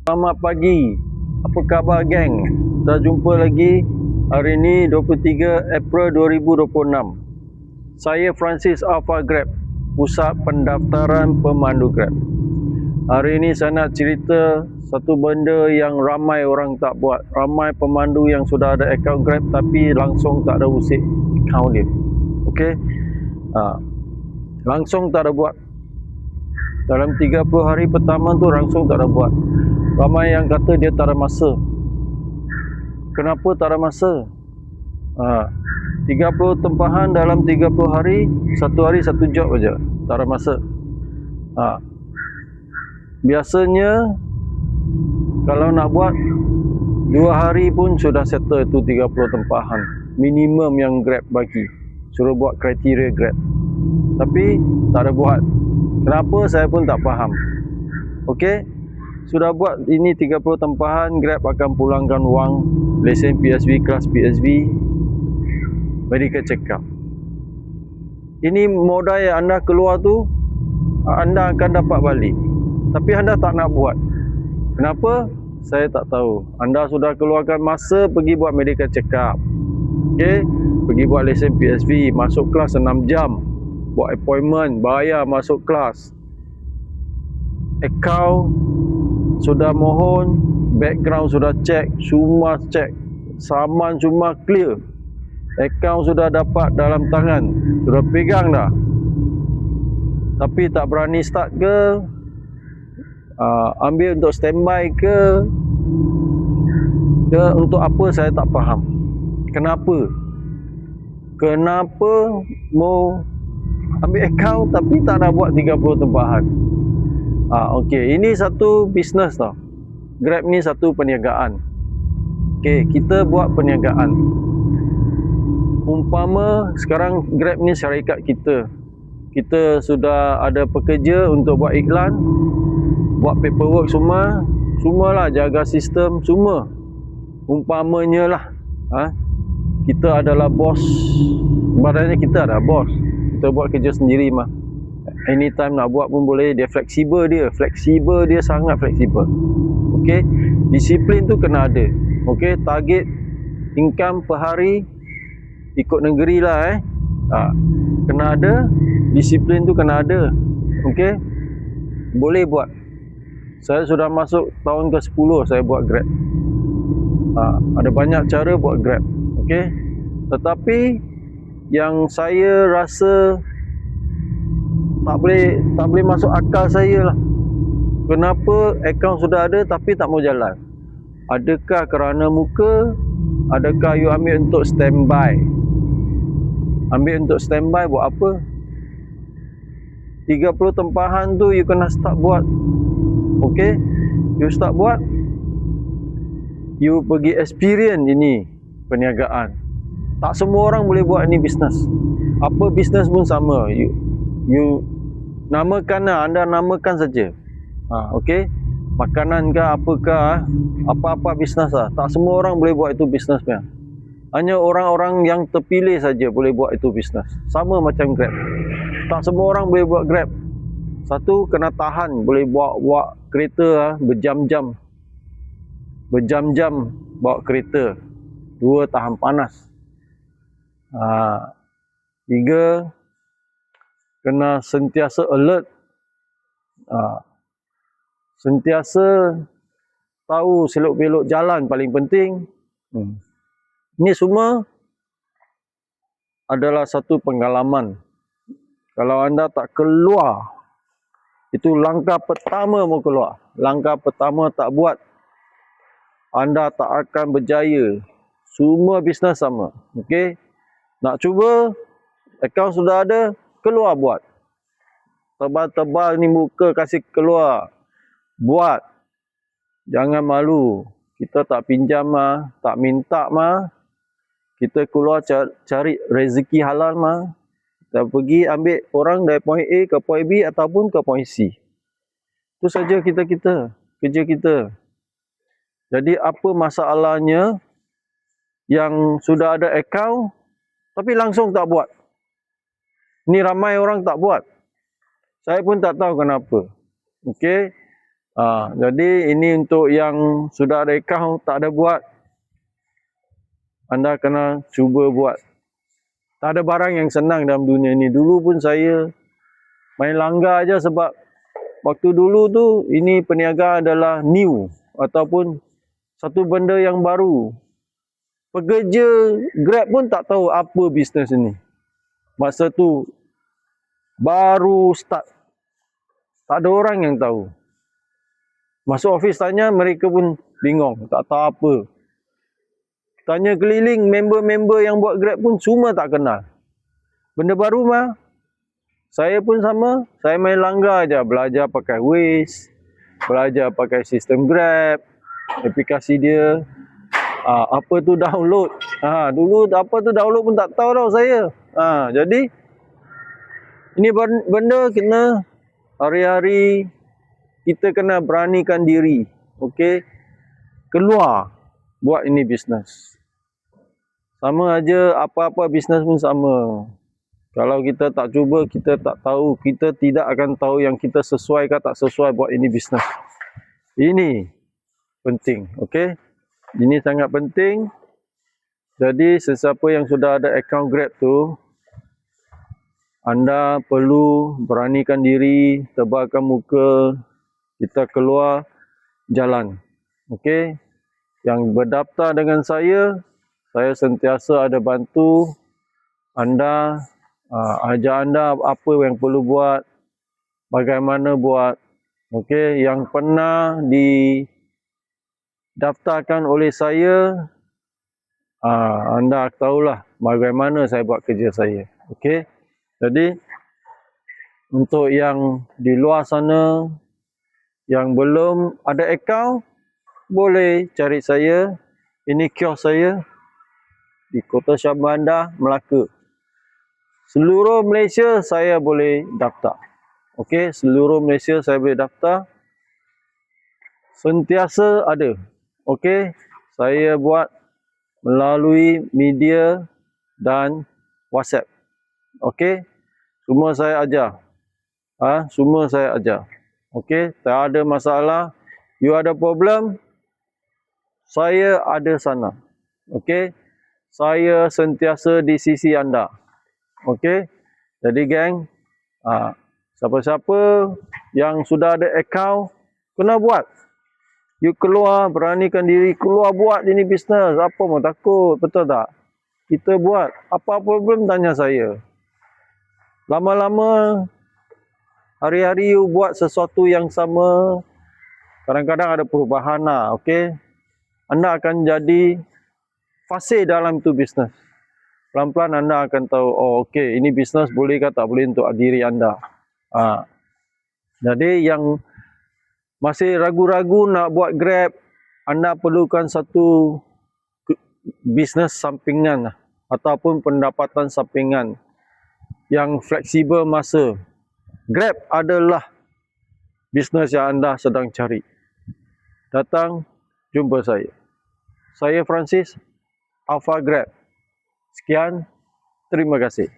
Selamat pagi. Apa khabar geng? Kita jumpa lagi hari ini 23 April 2026. Saya Francis Alpha Grab, Pusat Pendaftaran Pemandu Grab. Hari ini saya nak cerita satu benda yang ramai orang tak buat. Ramai pemandu yang sudah ada akaun Grab tapi langsung tak ada usik akaun dia. Okey? Langsung tak ada buat. Dalam 30 hari pertama tu langsung tak ada buat. Ramai yang kata dia tak ada masa. Kenapa tak ada masa? 30 tempahan dalam 30 hari, satu hari satu job aja. Tak ada masa. Biasanya kalau nak buat 2 hari pun sudah settle itu 30 tempahan. Minimum yang Grab bagi. Suruh buat kriteria Grab. Tapi tak ada buat. Kenapa saya pun tak faham. Okey? Sudah buat ini 30 tempahan, Grab akan pulangkan wang lesen PSV, kelas PSV, medical check up. Ini modal yang anda keluar tu, anda akan dapat balik. Tapi anda tak nak buat. Kenapa? Saya tak tahu. Anda sudah keluarkan masa pergi buat medical check up. Okay? Pergi buat lesen PSV, masuk kelas 6 jam. Buat appointment, bayar masuk kelas. Akaun sudah mohon, background sudah check, semua check, saman semua clear, akaun sudah dapat dalam tangan, sudah pegang dah, tapi tak berani start ke, ambil untuk standby ke untuk apa saya tak faham. Kenapa mau ambil akaun tapi tak nak buat 30 tempahan? Okey, ini satu bisnes tau. Grab ni satu perniagaan. Okey, kita buat perniagaan. Umpama sekarang Grab ni syarikat kita. Kita sudah ada pekerja untuk buat iklan, buat paperwork semualah, jaga sistem semua. Umpamanya lah, kita adalah bos. Sebenarnya kita adalah bos. Kita buat kerja sendiri mah. Anytime nak buat pun boleh. Dia fleksibel, dia sangat fleksibel. Okey, disiplin tu kena ada. Okey, target income per hari ikut negeri lah kena ada, disiplin tu kena ada. Okey, boleh buat. Saya sudah masuk tahun ke-10 saya buat Grab. Ada banyak cara buat Grab. Okey, tetapi yang saya rasa tak boleh masuk akal saya lah. Kenapa akaun sudah ada tapi tak mau jalan? Adakah kerana muka? Adakah you ambil untuk standby? Ambil untuk standby buat apa? 30 tempahan tu you kena start buat. Okey? You start buat, you pergi experience ini perniagaan. Tak semua orang boleh buat ni bisnes. Apa bisnes pun sama. You namakan lah, anda namakan saja. Okey, makanan ke apakah, apa-apa bisnes lah. Tak semua orang boleh buat itu bisnes punya. Hanya orang-orang yang terpilih saja boleh buat itu bisnes. Sama macam Grab. Tak semua orang boleh buat Grab. Satu, kena tahan, boleh bawa kereta berjam-jam. Berjam-jam bawa kereta. Dua, tahan panas. Tiga, kena sentiasa alert. Sentiasa tahu selok-belok jalan paling penting. Ini semua adalah satu pengalaman. Kalau anda tak keluar, itu langkah pertama mau keluar. Langkah pertama tak buat, anda tak akan berjaya. Semua bisnes sama. Okey? Nak cuba, akaun sudah ada, keluar buat. Tebal-tebal ni muka kasih keluar. Buat. Jangan malu. Kita tak pinjam mah, tak minta mah. Kita keluar cari rezeki halal mah. Kita pergi ambil orang dari point A ke point B ataupun ke point C. Itu saja kerja kita. Jadi apa masalahnya yang sudah ada akaun tapi langsung tak buat? Ni ramai orang tak buat. Saya pun tak tahu kenapa. Okey. Jadi ini untuk yang sudah ada akaun tak ada buat, anda kena cuba buat. Tak ada barang yang senang dalam dunia ini. Dulu pun saya main langgar aja sebab waktu dulu tu ini peniaga adalah new ataupun satu benda yang baru. Pekerja Grab pun tak tahu apa bisnes ini. Masa tu baru start. Tak ada orang yang tahu. Masuk office tanya, mereka pun bingung, tak tahu apa. Tanya keliling, member-member yang buat Grab pun semua tak kenal. Benda baru mah. Saya pun sama, saya main langgar aja, belajar pakai Waze, belajar pakai sistem Grab, aplikasi dia. Apa tu download. Dulu apa tu download pun tak tahu tau saya. Jadi ini benda kena hari-hari kita kena beranikan diri. Okey. Keluar buat ini bisnes. Sama aja apa-apa bisnes pun sama. Kalau kita tak cuba, kita tak tahu, kita tidak akan tahu yang kita sesuai ke tak sesuai buat ini bisnes. Ini penting, okey? Ini sangat penting. Jadi sesiapa yang sudah ada akaun Grab tu, anda perlu beranikan diri, tebalkan muka, kita keluar jalan. Okey? Yang berdaftar dengan saya sentiasa ada bantu anda, ajar anda apa yang perlu buat, bagaimana buat. Okey, yang pernah didaftarkan oleh saya, anda tahulah bagaimana saya buat kerja saya. Okey? Jadi untuk yang di luar sana yang belum ada akaun, boleh cari saya. Ini kios saya di Kota Shah Bandar, Melaka. Seluruh Malaysia saya boleh daftar. Okey, seluruh Malaysia saya boleh daftar. Sentiasa ada. Okey, saya buat melalui media dan WhatsApp. Okey, semua saya ajar. Semua saya ajar. Okey, tak ada masalah. You ada problem, saya ada sana. Okey, saya sentiasa di sisi anda. Okey, jadi geng, siapa-siapa yang sudah ada akaun, kena buat. You keluar, beranikan diri, keluar buat ini bisnes. Apa mau takut, betul tak? Kita buat. Apa problem, tanya saya. Lama-lama, hari-hari you buat sesuatu yang sama, kadang-kadang ada perubahan lah, okey? Anda akan jadi fasih dalam itu bisnes. Pelan-pelan anda akan tahu, oh okey, ini bisnes boleh ke tak boleh untuk diri anda. Jadi yang masih ragu-ragu nak buat Grab, anda perlukan satu bisnes sampingan ataupun pendapatan sampingan yang fleksibel masa. Grab adalah bisnes yang anda sedang cari. Datang, jumpa saya. Saya Francis, Alpha Grab. Sekian, terima kasih.